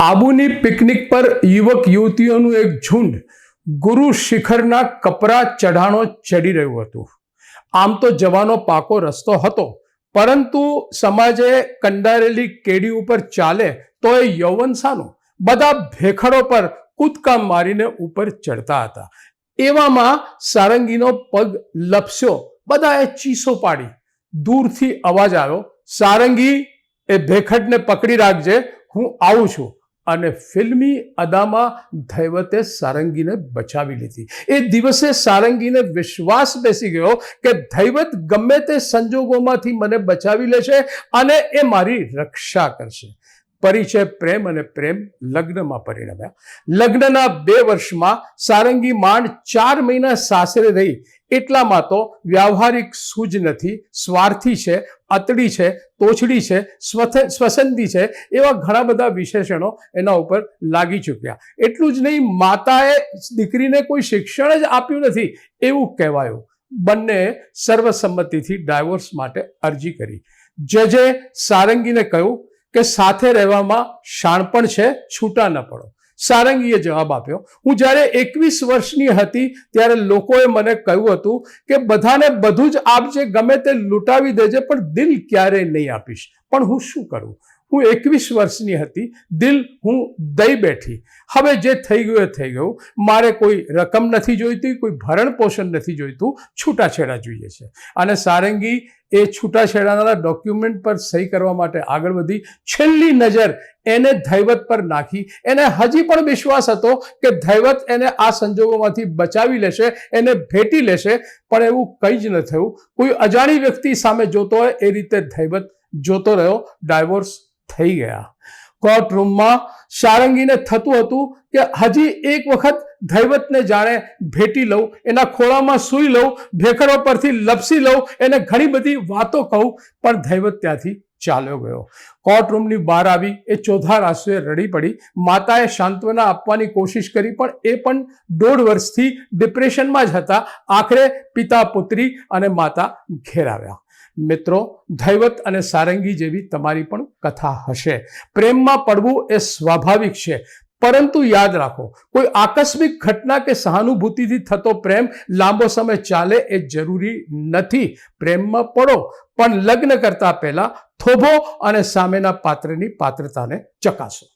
આબુની picnic પર યુવક યુવતીઓનું એક ઝુંડ ગુરુ શિખરના કપરા ચઢાણો ચડી રહ્યું હતું. આમ તો જવાનો પાકો રસ્તો હતો, પરંતુ સમાજે કંડારેલી કેડી ઉપર ચાલે તો એ યૌવન શાનું? બધા ભેખડો પર કૂદકા મારીને ઉપર ચડતા હતા. એવામાં સારંગીનો પગ લપસ્યો. બધાએ ચીસો પાડી. દૂરથી અવાજ આવ્યો, સારંગી, એ ભેખડને પકડી રાખજે, હું આવું છું. અને ફિલ્મી અદામાં ધૈવતે સારંગીને બચાવી લીધી. એ દિવસે સારંગીને વિશ્વાસ બેસી ગયો કે ધૈવત ગમે તે સંજોગોમાંથી મને બચાવી લેશે અને એ મારી રક્ષા કરશે. પરિચય પ્રેમ અને પ્રેમ લગ્નમાં પરિણમ્યા. લગ્નના 2 વર્ષમાં સારંગી માંડ 4 મહિના સાસરે રહી. એટલામાં તો વ્યવહારિક સૂઝ નથી, સ્વાર્થી છે, અતડી છે, તોછડી છે, સ્વસંદી છે, એવા ઘણા બધા વિશેષણો એના ઉપર લાગી ચૂક્યા. એટલું જ નહીં, માતાએ દીકરીને કોઈ શિક્ષણ જ આપ્યું નથી એવું કહેવાયું. બંને સર્વસંમતિથી ડાયવોર્સ માટે અરજી કરી. જજે સારંગીને કહ્યું કે સાથે રહેવામાં શાણપણ છે, છૂટા ન પડો. સારંગીએ જવાબ આપ્યો, હું જ્યારે 21 વર્ષની હતી ત્યારે લોકોએ મને કહ્યું હતું કે બધાને બધું જ આપજે, ગમે તે લૂંટાવી દેજે, પણ દિલ ક્યારેય નહીં આપીશ. પણ હું શું કરું? હું 21 વર્ષની હતી, દિલ હું દઈ બેઠી. હવે જે થઈ ગયું એ થઈ ગયું. મારે કોઈ રકમ નથી જોઈતી, કોઈ ભરણ પોષણ નથી જોઈતું, છૂટાછેડા જોઈએ છે. અને સારંગી એ છૂટાછેડાના ડોક્યુમેન્ટ પર સહી કરવા માટે આગળ વધી. છેલ્લી નજર એને ધૈવત પર નાખી. એને હજી પણ વિશ્વાસ હતો કે ધૈવત એને આ સંજોગોમાંથી બચાવી લેશે, એને ભેટી લેશે. પણ એવું કંઈ જ ન થયું. કોઈ અજાણી વ્યક્તિ સામે જોતો હોય એ રીતે ધૈવત જોતો રહ્યો. ડાયવોર્સ થઈ ગયા. કોર્ટ રૂમમાં સારંગીને થતું હતું કે હજી એક વખત ધૈવતને જાણે ભેટી લઉં, એના ખોળામાં સૂઈ લઉં, ભેખડો પરથી લપસી લઉં, એને ઘણી બધી વાતો કહું. પણ ધૈવત ત્યાંથી ચાલ્યો ગયો. કોર્ટ રૂમની બહાર આવી એ ચોધાર આંસુએ રડી પડી. માતાએ સાંત્વના આપવાની કોશિશ કરી, પણ એ પણ 1.5 વર્ષથી ડિપ્રેશનમાં જ હતા. આખરે પિતા, પુત્રી અને માતા ઘેર આવ્યા. મિત્રો, ધૈવત અને સારંગી જેવી તમારી પણ કથા હશે. પ્રેમમાં પડવું એ સ્વાભાવિક છે, પરંતુ યાદ રાખો, કોઈ આકસ્મિક ઘટના કે સહાનુભૂતિથી થતો પ્રેમ લાંબો સમય ચાલે એ જરૂરી નથી. પ્રેમમાં પડો, પણ લગ્ન કરતા પહેલા થોભો અને સામેના પાત્રની પાત્રતાને ચકાસો.